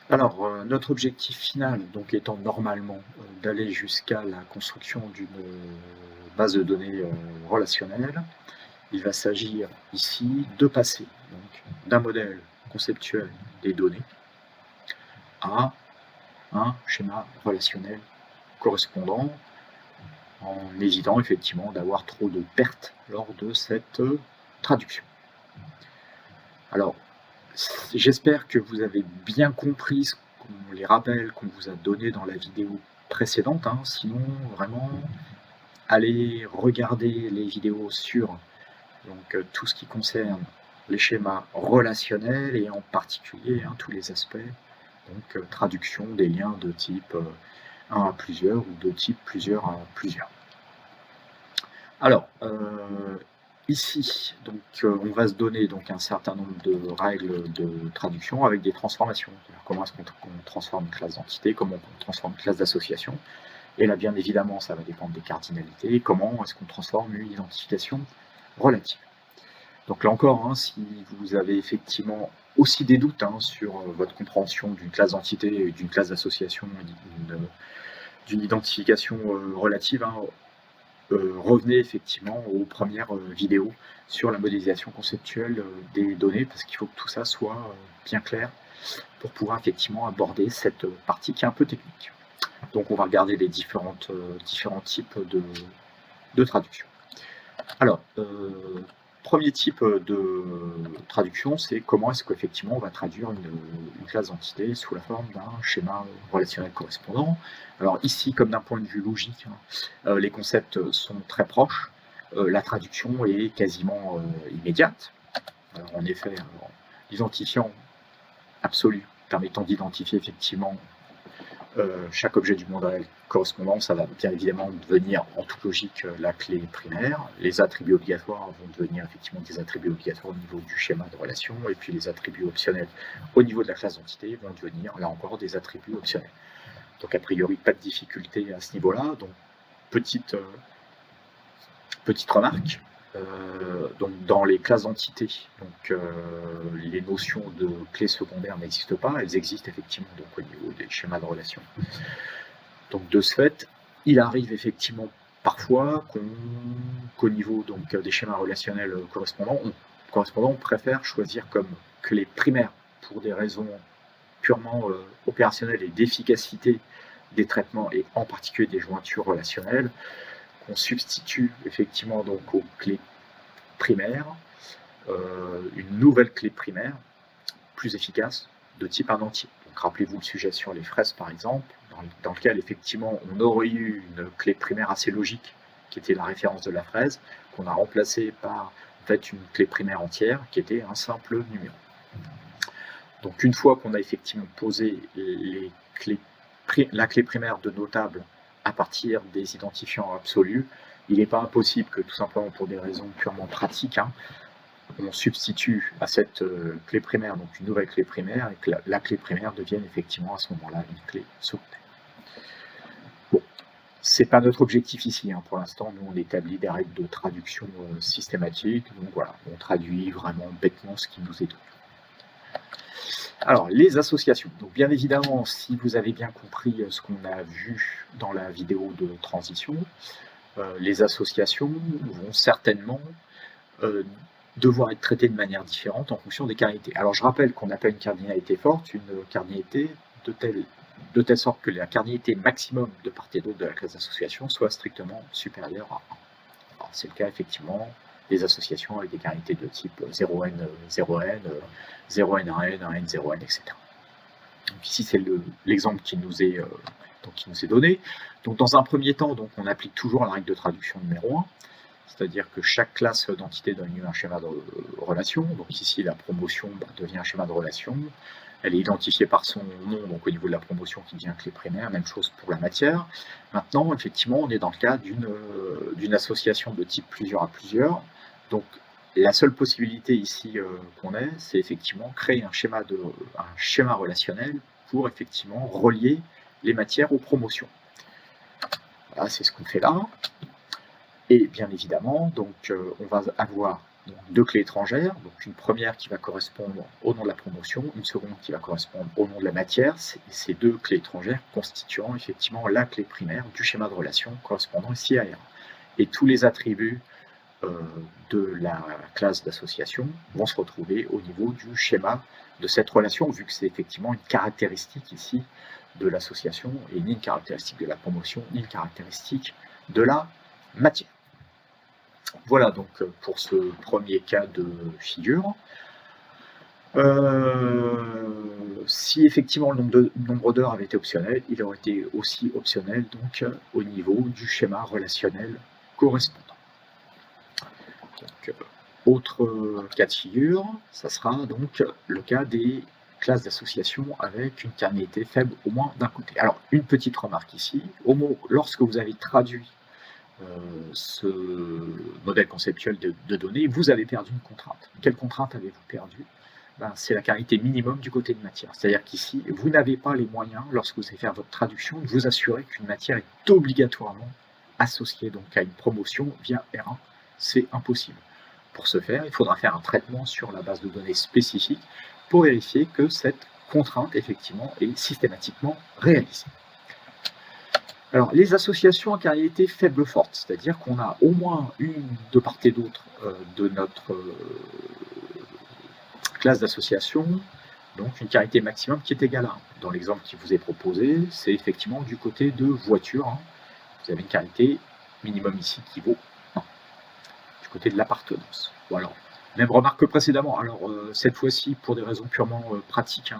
Alors, notre objectif final, donc étant normalement, d'aller jusqu'à la construction d'une, base de données, relationnelle, il va s'agir ici de passer donc d'un modèle conceptuel des données à un schéma relationnel correspondant, en évitant effectivement d'avoir trop de pertes lors de cette, traduction. Alors, j'espère que vous avez bien compris les rappels qu'on vous a donnés dans la vidéo précédente, hein. Sinon, vraiment, allez regarder les vidéos sur donc, tout ce qui concerne les schémas relationnels et en particulier, hein, tous les aspects, donc traduction des liens de type 1 à plusieurs ou de type plusieurs à plusieurs. Alors, ici, donc, on va se donner donc un certain nombre de règles de traduction avec des transformations. Comment est-ce qu'on transforme une classe d'entité, comment on transforme une classe d'association. Et là, bien évidemment, ça va dépendre des cardinalités. Comment est-ce qu'on transforme une identification relative. Donc là encore, hein, si vous avez effectivement aussi des doutes, hein, sur votre compréhension d'une classe d'entité, d'une classe d'association, d'une identification relative, hein, revenez effectivement aux premières vidéos sur la modélisation conceptuelle des données, parce qu'il faut que tout ça soit bien clair pour pouvoir effectivement aborder cette partie qui est un peu technique. Donc on va regarder les différents types de traduction. Alors, premier type de traduction, c'est comment est-ce qu'effectivement on va traduire une classe d'entité sous la forme d'un schéma relationnel correspondant. Alors ici, comme d'un point de vue logique, hein, les concepts sont très proches, la traduction est quasiment immédiate. Alors, en effet, l'identifiant absolu permettant d'identifier effectivement chaque objet du monde réel correspondant, ça va bien évidemment devenir en toute logique la clé primaire. Les attributs obligatoires vont devenir effectivement des attributs obligatoires au niveau du schéma de relation, et puis les attributs optionnels au niveau de la classe d'entité vont devenir là encore des attributs optionnels. Donc a priori pas de difficulté à ce niveau-là. Donc petite remarque, donc dans les classes d'entités, les notions de clés secondaires n'existent pas, elles existent effectivement donc au niveau des schémas de relation. Donc de ce fait, il arrive effectivement parfois qu'au niveau donc, des schémas relationnels correspondants, on préfère choisir comme clé primaire pour des raisons purement opérationnelles et d'efficacité des traitements et en particulier des jointures relationnelles, qu'on substitue effectivement donc aux clés primaires une nouvelle clé primaire plus efficace de type un entier. Donc rappelez-vous le sujet sur les fraises par exemple, dans lequel effectivement on aurait eu une clé primaire assez logique qui était la référence de la fraise, qu'on a remplacée par en fait une clé primaire entière qui était un simple numéro. Donc une fois qu'on a effectivement posé la clé primaire de nos tables à partir des identifiants absolus, il n'est pas impossible que tout simplement pour des raisons purement pratiques, hein, on substitue à cette clé primaire donc une nouvelle clé primaire et que la clé primaire devienne effectivement à ce moment-là une clé secondaire. Bon, c'est pas notre objectif ici, hein. Pour l'instant, nous on établit des règles de traduction systématique, donc voilà, on traduit vraiment bêtement ce qui nous est donné. Alors, les associations. Donc, bien évidemment, si vous avez bien compris ce qu'on a vu dans la vidéo de transition, les associations vont certainement devoir être traitées de manière différente en fonction des cardinalités. Alors, je rappelle qu'on appelle une cardinalité forte une cardinalité de telle sorte que la cardinalité maximum de part et d'autre de la classe d'association soit strictement supérieure à 1. Alors, c'est le cas effectivement des associations avec des cardinalités de type 0n, 0n, 0n, 1n, 1n, 0n, etc. Donc ici, c'est l'exemple qui nous est donné. Donc dans un premier temps, donc, on applique toujours la règle de traduction numéro 1, c'est-à-dire que chaque classe d'entité donne lieu à un schéma de relation. Donc ici, la promotion devient un schéma de relation. Elle est identifiée par son nom, donc au niveau de la promotion qui devient clé primaire, même chose pour la matière. Maintenant, effectivement, on est dans le cas d'une association de type plusieurs à plusieurs. Donc la seule possibilité ici qu'on ait, c'est effectivement créer un schéma relationnel pour effectivement relier les matières aux promotions. Voilà, c'est ce qu'on fait là. Et bien évidemment, donc on va avoir donc 2 clés étrangères, donc une première qui va correspondre au nom de la promotion, une seconde qui va correspondre au nom de la matière, ces 2 clés étrangères constituant effectivement la clé primaire du schéma de relation correspondant ici à R. Et tous les attributs de la classe d'association vont se retrouver au niveau du schéma de cette relation, vu que c'est effectivement une caractéristique ici de l'association, et ni une caractéristique de la promotion, ni une caractéristique de la matière. Voilà donc pour ce premier cas de figure. Si effectivement le nombre d'heures avait été optionnel, il aurait été aussi optionnel donc au niveau du schéma relationnel correspondant. Donc, autre cas de figure, ça sera donc le cas des classes d'association avec une terminalité faible au moins d'un côté. Alors, une petite remarque ici, lorsque vous avez traduit ce modèle conceptuel de données, vous avez perdu une contrainte. Quelle contrainte avez-vous perdu? C'est la caractérité minimum du côté de matière. C'est-à-dire qu'ici, vous n'avez pas les moyens, lorsque vous allez faire votre traduction, de vous assurer qu'une matière est obligatoirement associée donc à une promotion via R1. C'est impossible. Pour ce faire, il faudra faire un traitement sur la base de données spécifique pour vérifier que cette contrainte, effectivement, est systématiquement réalisée. Alors, les associations à caractérité faible-forte, c'est-à-dire qu'on a au moins une de part et d'autre de notre classe d'association, donc une caractérité maximum qui est égale à 1. Dans l'exemple qui vous est proposé, c'est effectivement du côté de voiture. Vous avez une caractérité minimum ici qui vaut 1, du côté de l'appartenance. Voilà. Même remarque que précédemment. Alors, cette fois-ci, pour des raisons purement pratiques,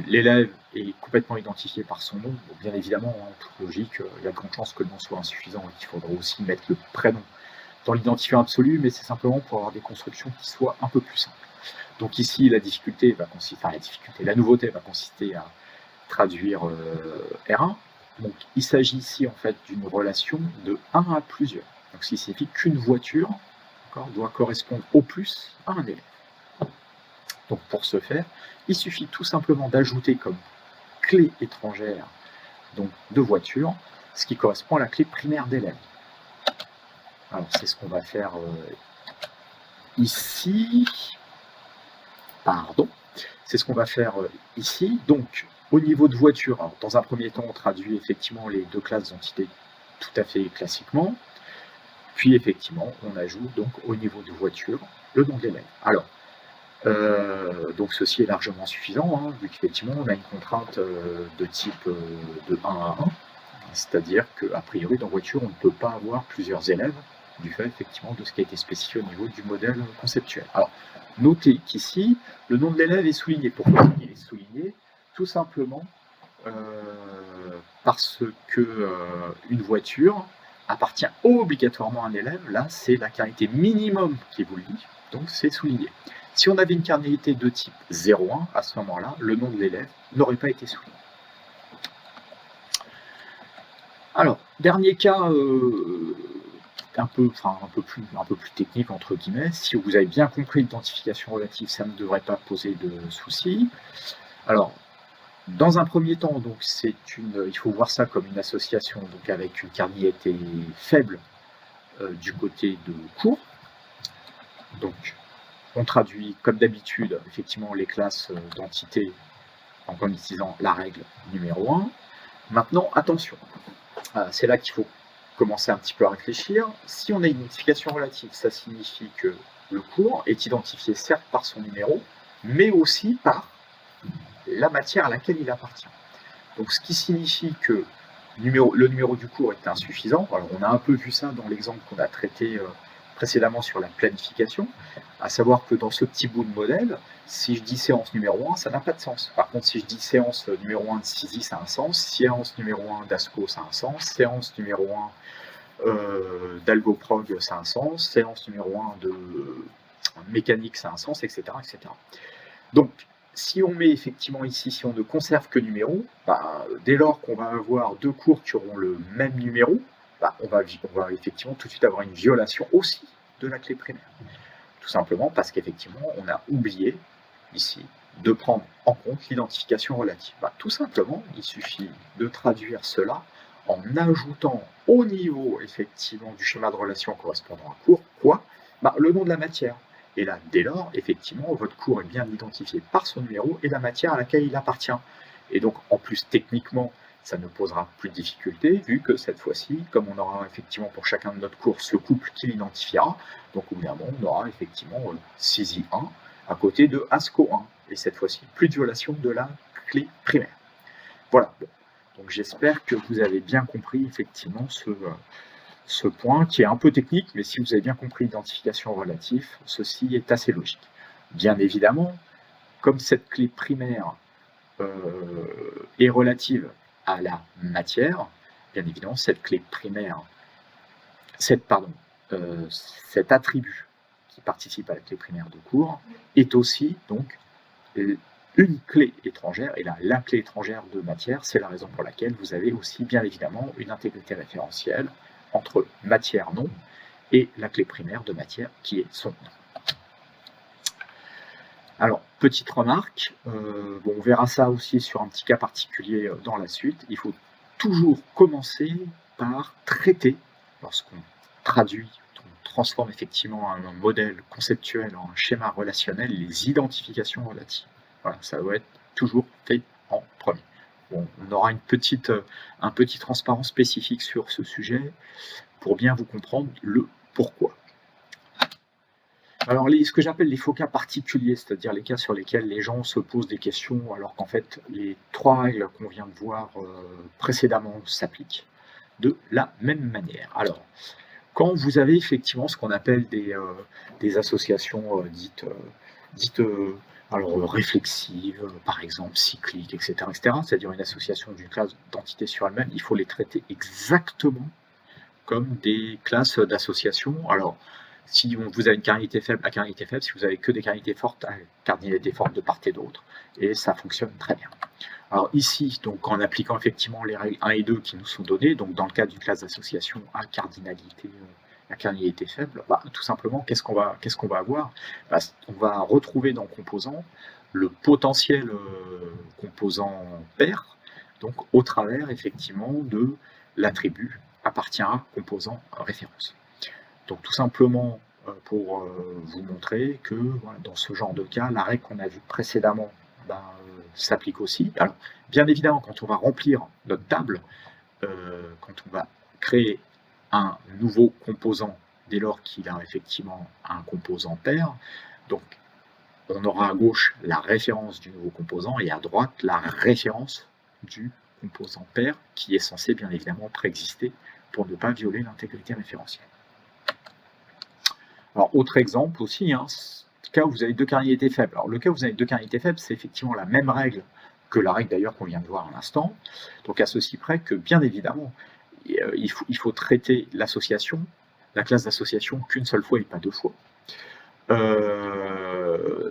l'élève est complètement identifié par son nom. Donc, bien évidemment, en toute logique, il y a de grandes chances que le nom soit insuffisant et qu'il faudra aussi mettre le prénom dans l'identifiant absolu, mais c'est simplement pour avoir des constructions qui soient un peu plus simples. Donc ici, la nouveauté va consister à traduire R1. Donc il s'agit ici en fait d'une relation de 1 à plusieurs. Donc ce qui signifie qu'une voiture doit correspondre au plus à un élève. Donc pour ce faire, il suffit tout simplement d'ajouter comme clé étrangère donc, de voiture ce qui correspond à la clé primaire d'élève. Alors c'est ce qu'on va faire ici. Pardon. C'est ce qu'on va faire ici. Donc au niveau de voiture, alors, dans un premier temps, on traduit effectivement les 2 classes d'entités tout à fait classiquement. Puis effectivement, on ajoute donc au niveau de voiture le nom de l'élève. Alors, donc ceci est largement suffisant, vu qu'effectivement on a une contrainte de type de 1 à 1, c'est-à-dire qu'a priori dans voiture on ne peut pas avoir plusieurs élèves du fait effectivement de ce qui a été spécifié au niveau du modèle conceptuel. Alors, notez qu'ici, le nom de l'élève est souligné. Pourquoi il est souligné? Tout simplement parce que une voiture appartient obligatoirement à un élève. Là, c'est la caractérité minimum qui vous le dit, donc c'est souligné. Si on avait une caractérité de type 0,1, à ce moment-là, le nom de l'élève n'aurait pas été souligné. Alors, dernier cas un peu plus technique, entre guillemets. Si vous avez bien compris l'identification relative, ça ne devrait pas poser de soucis. Alors, dans un premier temps, donc, il faut voir ça comme une association donc, avec une caractérité faible du côté de cours. Donc, on traduit comme d'habitude effectivement les classes d'entités en utilisant la règle numéro 1. Maintenant, attention, c'est là qu'il faut commencer un petit peu à réfléchir. Si on a une identification relative, ça signifie que le cours est identifié certes par son numéro, mais aussi par la matière à laquelle il appartient. Donc ce qui signifie que le numéro du cours est insuffisant. Alors on a un peu vu ça dans l'exemple qu'on a traité précédemment sur la planification, à savoir que dans ce petit bout de modèle, si je dis séance numéro 1, ça n'a pas de sens. Par contre, si je dis séance numéro 1 de CISI, ça a un sens, séance numéro 1 d'ASCO, ça a un sens, séance numéro 1 d'AlgoProg, ça a un sens, séance numéro 1 de mécanique, ça a un sens, etc. etc. Donc, si on met effectivement ici, si on ne conserve que numéro, dès lors qu'on va avoir 2 cours qui auront le même numéro, on va effectivement tout de suite avoir une violation aussi de la clé primaire. Tout simplement parce qu'effectivement, on a oublié ici de prendre en compte l'identification relative. Tout simplement, il suffit de traduire cela en ajoutant au niveau effectivement du schéma de relation correspondant à cours, quoi? Le nom de la matière. Et là, dès lors, effectivement, votre cours est bien identifié par son numéro et la matière à laquelle il appartient. Et donc, en plus, techniquement, ça ne posera plus de difficulté, vu que cette fois-ci, comme on aura effectivement pour chacun de notre cours ce couple qui l'identifiera, donc au bout d'un moment, on aura effectivement CISI 1 à côté de ASCO 1. Et cette fois-ci, plus de violation de la clé primaire. Voilà. Donc j'espère que vous avez bien compris effectivement ce point qui est un peu technique, mais si vous avez bien compris l'identification relative, ceci est assez logique. Bien évidemment, comme cette clé primaire est relative à la matière, bien évidemment, cette clé primaire, cet attribut qui participe à la clé primaire de cours est aussi donc une clé étrangère, et là, la clé étrangère de matière, c'est la raison pour laquelle vous avez aussi bien évidemment une intégrité référentielle entre matière-nom et la clé primaire de matière qui est son nom. Alors, petite remarque, on verra ça aussi sur un petit cas particulier dans la suite, il faut toujours commencer par traiter, lorsqu'on traduit, on transforme effectivement un modèle conceptuel en un schéma relationnel, les identifications relatives. Voilà, ça doit être toujours fait en premier. Bon, on aura un petit transparent spécifique sur ce sujet pour bien vous comprendre le pourquoi. Alors, ce que j'appelle les faux cas particuliers, c'est-à-dire les cas sur lesquels les gens se posent des questions alors qu'en fait les 3 règles qu'on vient de voir précédemment s'appliquent de la même manière. Alors, quand vous avez effectivement ce qu'on appelle des associations dites réflexives, par exemple cycliques, etc., c'est-à-dire une association d'une classe d'entités sur elle-même, il faut les traiter exactement comme des classes d'association. Alors, si vous avez une cardinalité faible, la cardinalité faible, si vous avez que des cardinalités fortes, la cardinalité forte de part et d'autre, et ça fonctionne très bien. Alors ici, donc en appliquant effectivement les règles 1 et 2 qui nous sont données, donc dans le cas d'une classe d'association à cardinalité, la cardinalité faible, tout simplement, qu'est-ce qu'on va avoir? On va retrouver dans le composant le potentiel composant pair, donc au travers effectivement de l'attribut appartient à composant référence. Donc tout simplement pour vous montrer que dans ce genre de cas, la règle qu'on a vue précédemment s'applique aussi. Alors, bien évidemment, quand on va remplir notre table, quand on va créer un nouveau composant dès lors qu'il a effectivement un composant pair, donc on aura à gauche la référence du nouveau composant et à droite la référence du composant pair qui est censé bien évidemment préexister pour ne pas violer l'intégrité référentielle. Alors, autre exemple aussi, le cas où vous avez 2 cardinalités faibles. Alors, le cas où vous avez 2 cardinalités faibles, c'est effectivement la même règle que la règle d'ailleurs qu'on vient de voir à l'instant. Donc, à ceci près que, bien évidemment, il faut traiter l'association, la classe d'association qu'une seule fois et pas 2 fois.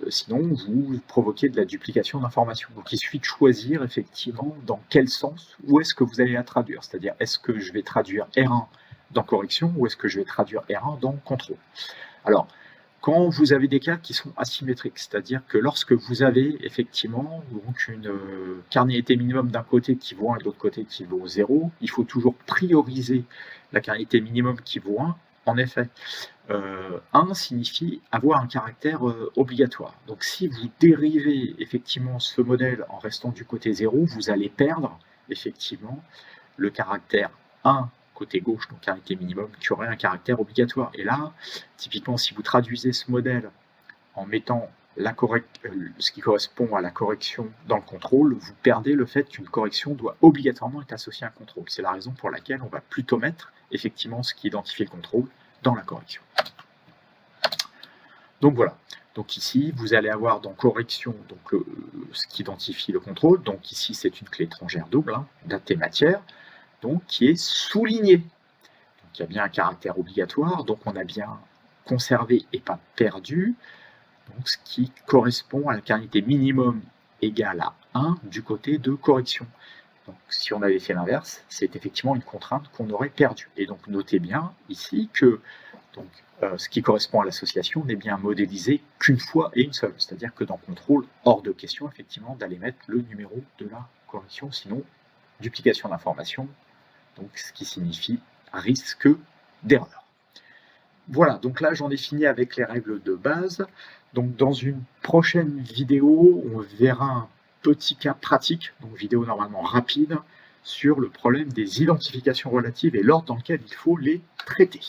Sinon, vous provoquez de la duplication d'informations. Donc, il suffit de choisir effectivement dans quel sens, où est-ce que vous allez la traduire. C'est-à-dire, est-ce que je vais traduire R1 dans correction ou est-ce que je vais traduire R1 dans contrôle. Alors, quand vous avez des cas qui sont asymétriques, c'est-à-dire que lorsque vous avez effectivement donc une cardinalité minimum d'un côté qui vaut 1 et de l'autre côté qui vaut 0, il faut toujours prioriser la cardinalité minimum qui vaut 1. En effet, 1 signifie avoir un caractère obligatoire. Donc si vous dérivez effectivement ce modèle en restant du côté 0, vous allez perdre effectivement le caractère 1 côté gauche, donc cardinalité minimum, qui aurait un caractère obligatoire. Et là, typiquement, si vous traduisez ce modèle en mettant ce qui correspond à la correction dans le contrôle, vous perdez le fait qu'une correction doit obligatoirement être associée à un contrôle. C'est la raison pour laquelle on va plutôt mettre effectivement ce qui identifie le contrôle dans la correction. Donc voilà. Donc ici, vous allez avoir dans correction donc, ce qui identifie le contrôle. Donc ici, c'est une clé étrangère double, datée matière, donc qui est soulignée. Donc il y a bien un caractère obligatoire, donc on a bien conservé et pas perdu, donc ce qui correspond à la cardinalité minimum égale à 1 du côté de correction. Donc si on avait fait l'inverse, c'est effectivement une contrainte qu'on aurait perdue. Et donc notez bien ici que donc, ce qui correspond à l'association n'est bien modélisé qu'une fois et une seule. C'est-à-dire que dans contrôle, hors de question effectivement d'aller mettre le numéro de la correction, sinon duplication d'informations, donc ce qui signifie risque d'erreur. Voilà, donc là j'en ai fini avec les règles de base. Donc dans une prochaine vidéo, on verra un petit cas pratique, donc vidéo normalement rapide, sur le problème des identifications relatives et l'ordre dans lequel il faut les traiter.